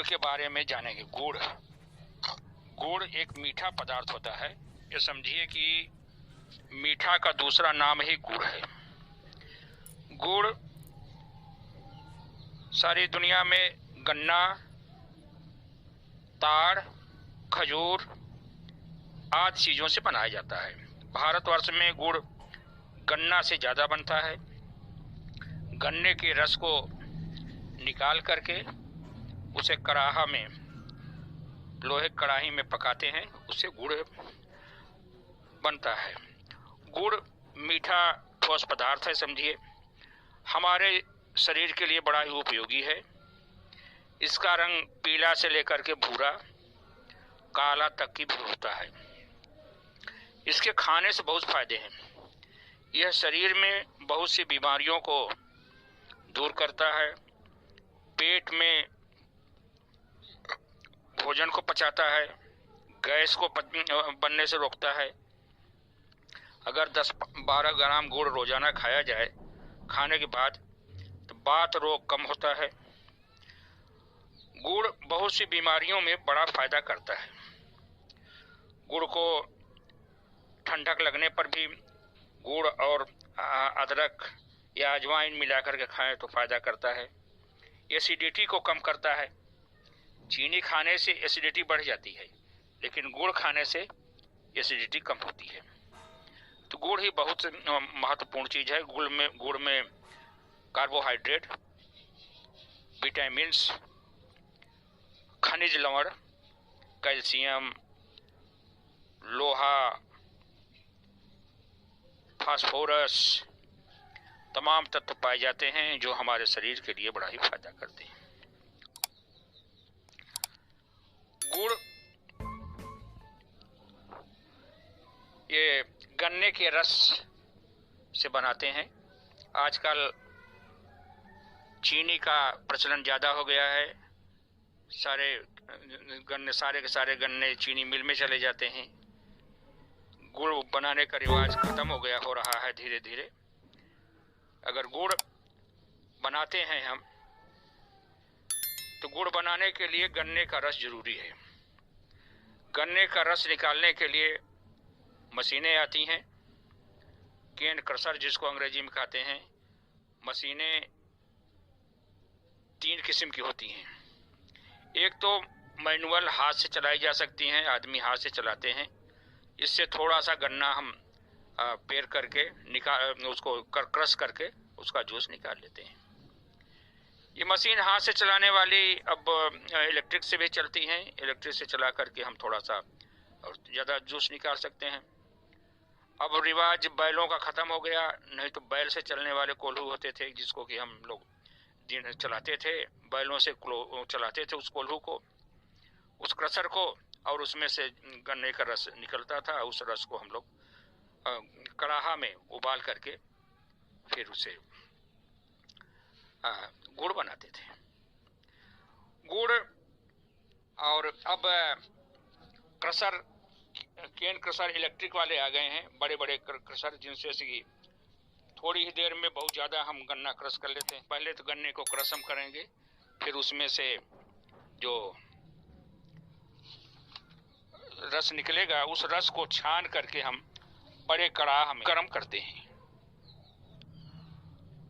के बारे में जानेंगे। गुड़। गुड़ एक मीठा पदार्थ होता है। ये समझिए कि मीठा का दूसरा नाम ही गुड़ है। गुड़ सारी दुनिया में गन्ना, ताड़, खजूर आदि चीजों से बनाया जाता है। भारतवर्ष में गुड़ गन्ना से ज्यादा बनता है। गन्ने के रस को निकाल करके उसे कड़ाहा में, लोहे कड़ाही में पकाते हैं, उससे गुड़ बनता है। गुड़ मीठा ठोस पदार्थ है। समझिए हमारे शरीर के लिए बड़ा ही उपयोगी है। इसका रंग पीला से लेकर के भूरा, काला तक की भी होता है। इसके खाने से बहुत फायदे हैं। यह शरीर में बहुत सी बीमारियों को दूर करता है। पेट में भोजन को पचाता है। गैस को बनने से रोकता है। अगर 10-12 ग्राम गुड़ रोजाना खाया जाए खाने के बाद तो बात रोग कम होता है। गुड़ बहुत सी बीमारियों में बड़ा फायदा करता है। गुड़ को ठंडक लगने पर भी गुड़ और अदरक या अजवाइन मिलाकर के खाएं तो फायदा करता है। एसिडिटी को कम करता है। चीनी खाने से एसिडिटी बढ़ जाती है, लेकिन गुड़ खाने से एसिडिटी कम होती है। तो गुड़ ही बहुत महत्वपूर्ण चीज है। गुड़ में कार्बोहाइड्रेट, विटामिन्स, खनिज लवण, कैल्शियम, लोहा, फास्फोरस तमाम तत्व पाए जाते हैं जो हमारे शरीर के लिए बड़ा ही फायदा करते हैं। गुड़ ये गन्ने के रस से बनाते हैं। आजकल चीनी का प्रचलन ज्यादा हो गया है। सारे के सारे गन्ने चीनी मिल में चले जाते हैं। गुड़ बनाने का रिवाज खत्म हो रहा है धीरे धीरे। अगर गुड़ बनाते हैं हम तो गुड़ बनाने के लिए गन्ने का रस जरूरी है। गन्ने का रस निकालने के लिए मशीनें आती हैं, केन क्रशर जिसको अंग्रेजी में कहते हैं। मशीनें 3 किस्म की होती हैं। एक तो मैनुअल हाथ से चलाई जा सकती हैं, आदमी हाथ से चलाते हैं। इससे थोड़ा सा गन्ना हम पेर करके उसको क्रश करके उसका जूस निकाल लेते हैं। ये मशीन हाथ से चलाने वाली अब इलेक्ट्रिक से भी चलती हैं। इलेक्ट्रिक से चला करके हम थोड़ा सा और ज़्यादा जूस निकाल सकते हैं। अब रिवाज बैलों का ख़त्म हो गया। नहीं तो बैल से चलने वाले कोल्हू होते थे जिसको कि हम लोग दिन चलाते थे। बैलों से चलाते थे उस कोल्हू को, उस क्रशर को, और उसमें से गन्ने का रस निकलता था। उस रस को हम लोग कड़ाहा में उबाल करके फिर उसे गुड़ बनाते थे। गुड़ और अब क्रशर, केन क्रशर इलेक्ट्रिक वाले आ गए हैं, बड़े बड़े क्रशर, जिनसे थोड़ी ही देर में बहुत ज़्यादा हम गन्ना क्रश कर लेते हैं। पहले तो गन्ने को क्रश हम करेंगे, फिर उसमें से जो रस निकलेगा उस रस को छान करके हम बड़े कड़ाह में गर्म करते हैं।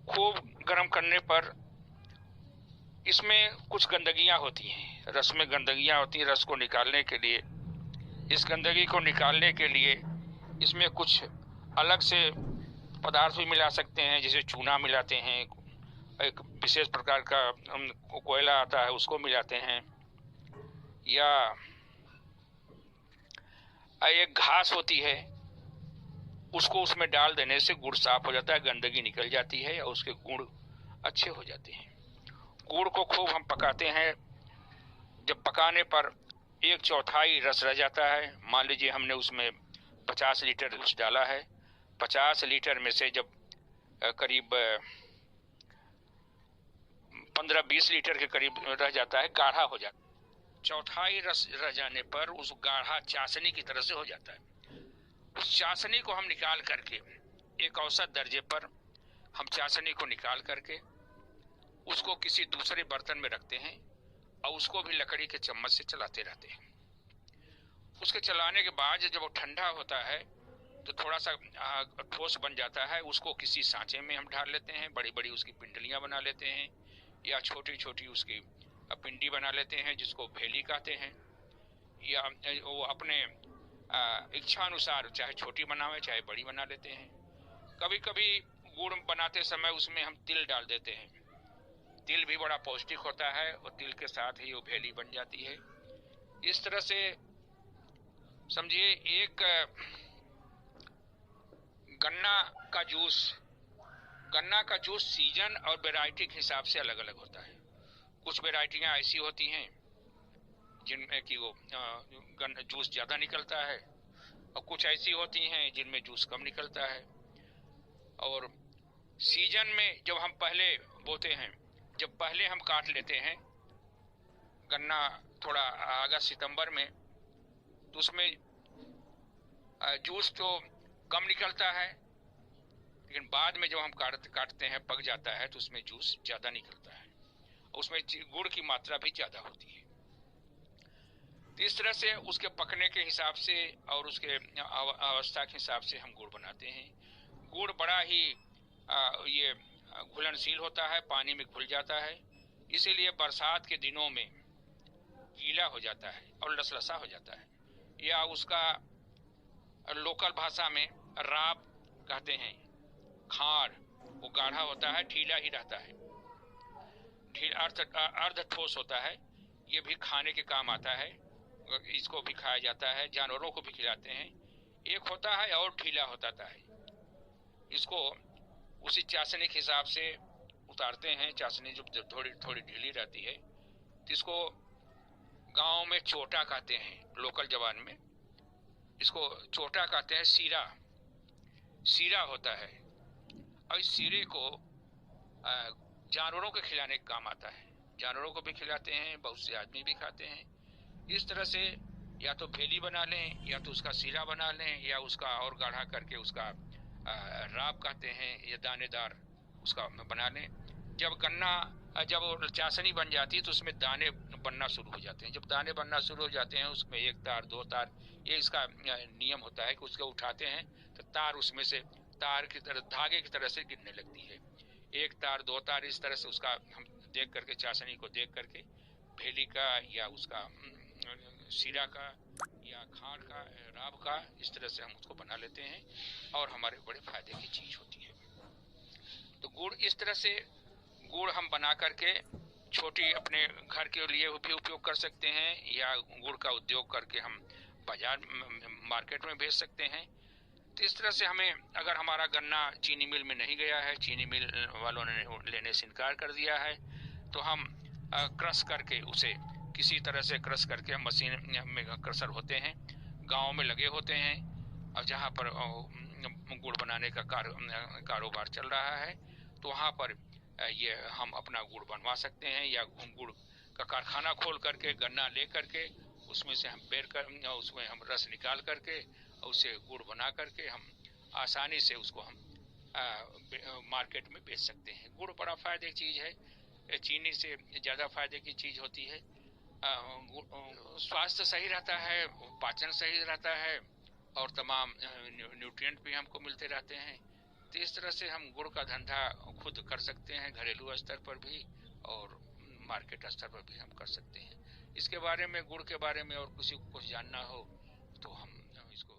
खूब गर्म करने पर इसमें कुछ गंदगियां होती हैं, रस में गंदगियां होती हैं। रस को निकालने के लिए, इस गंदगी को निकालने के लिए इसमें कुछ अलग से पदार्थ भी मिला सकते हैं, जैसे चूना मिलाते हैं, एक विशेष प्रकार का कोयला आता है उसको मिलाते हैं, या एक घास होती है उसको उसमें डाल देने से गुड़ साफ हो जाता है, गंदगी निकल जाती है और उसके गुण अच्छे हो जाते हैं। गुड़ को खूब हम पकाते हैं। जब पकाने पर 1/4 रस रह जाता है, मान लीजिए हमने उसमें 50 लीटर रस डाला है, 50 लीटर में से जब करीब 15-20 लीटर के करीब रह जाता है, गाढ़ा हो जाता है। 1/4 रस रह जाने पर उस गाढ़ा चाशनी की तरह से हो जाता है। उस चाशनी को हम निकाल करके एक औसत दर्जे पर हम चाशनी को निकाल करके उसको किसी दूसरे बर्तन में रखते हैं और उसको भी लकड़ी के चम्मच से चलाते रहते हैं। उसके चलाने के बाद जब वो ठंडा होता है तो थोड़ा सा ठोस बन जाता है। उसको किसी सांचे में हम ढाल लेते हैं, बड़ी बड़ी उसकी पिंडलियां बना लेते हैं, या छोटी छोटी उसकी पिंडी बना लेते हैं जिसको भेली कहते हैं। या वो अपने इच्छा अनुसार चाहे छोटी बनावे चाहे बड़ी बना लेते हैं। कभी कभी गुड़ बनाते समय उसमें हम तिल डाल देते हैं। तिल भी बड़ा पौष्टिक होता है और तिल के साथ ही वो भेली बन जाती है। इस तरह से समझिए एक गन्ना का जूस सीजन और वैरायटी के हिसाब से अलग अलग होता है। कुछ वैरायटियां ऐसी होती हैं जिनमें कि वो जूस ज्यादा निकलता है, और कुछ ऐसी होती हैं जिनमें जूस कम निकलता है। और सीजन में जब हम पहले बोते हैं, जब पहले हम काट लेते हैं गन्ना थोड़ा अगस्त सितंबर में, तो उसमें जूस तो कम निकलता है, लेकिन बाद में जब हम काटते हैं पक जाता है तो उसमें जूस ज्यादा निकलता है, उसमें गुड़ की मात्रा भी ज्यादा होती है। तो इस तरह से उसके पकने के हिसाब से और उसके अवस्था के हिसाब से हम गुड़ बनाते हैं। गुड़ बड़ा ही ये घुलनशील होता है, पानी में घुल जाता है, इसीलिए बरसात के दिनों में गीला हो जाता है और लसलसा हो जाता है, या उसका लोकल भाषा में राब कहते हैं। खार वो गाढ़ा होता है, ढीला ही रहता है, अर्ध ठोस होता है। ये भी खाने के काम आता है, इसको भी खाया जाता है, जानवरों को भी खिलाते हैं। एक होता है और ढीला होता है, इसको उसी चाशनी के हिसाब से उतारते हैं। चाशनी जब थोड़ी थोड़ी ढीली रहती है तो इसको गांव में चोटा कहते हैं, लोकल जबान में इसको चोटा कहते हैं। सीरा होता है, और इस सीरे को जानवरों को खिलाने का काम आता है। जानवरों को भी खिलाते हैं, बहुत से आदमी भी खाते हैं। इस तरह से या तो भेली बना लें, या तो उसका सीरा बना लें, या उसका और गाढ़ा करके उसका राब कहते हैं, या दानेदार उसका बना लें। जब चाशनी बन जाती है तो उसमें दाने बनना शुरू हो जाते हैं। जब दाने बनना शुरू हो जाते हैं उसमें एक तार दो तार, ये इसका नियम होता है कि उसको उठाते हैं तो तार उसमें से तार की तरह धागे की तरह से गिरने लगती है। एक तार दो तार इस तरह से उसका हम देख करके, चाशनी को देख करके भेली का या उसका सीरा का या खार का राब का, इस तरह से हम उसको बना लेते हैं और हमारे बड़े फायदे की चीज होती है। तो गुड़ इस तरह से गुड़ हम बना करके छोटी अपने घर के लिए भी उपयोग कर सकते हैं, या गुड़ का उद्योग करके हम बाजार मार्केट में बेच सकते हैं। तो इस तरह से हमें, अगर हमारा गन्ना चीनी मिल में नहीं गया है, चीनी मिल वालों ने लेने से इनकार कर दिया है, तो हम क्रश करके उसे किसी तरह से क्रश करके, मशीन में क्रशर होते हैं, गांव में लगे होते हैं, और जहाँ पर गुड़ बनाने का कारोबार चल रहा है तो वहाँ पर ये हम अपना गुड़ बनवा सकते हैं, या गुड़ का कारखाना खोल करके गन्ना ले करके उसमें से हम पेर कर, उसमें हम रस निकाल करके उसे गुड़ बना करके हम आसानी से उसको हम मार्केट में बेच सकते हैं। गुड़ बड़ा फायदे की चीज है, चीनी से ज्यादा फायदे की चीज होती है। स्वास्थ्य सही रहता है, पाचन सही रहता है, और तमाम न्यूट्रिएंट भी हमको मिलते रहते हैं। तो इस तरह से हम गुड़ का धंधा खुद कर सकते हैं, घरेलू स्तर पर भी और मार्केट स्तर पर भी हम कर सकते हैं। इसके बारे में, गुड़ के बारे में और किसी को कुछ जानना हो तो हम इसको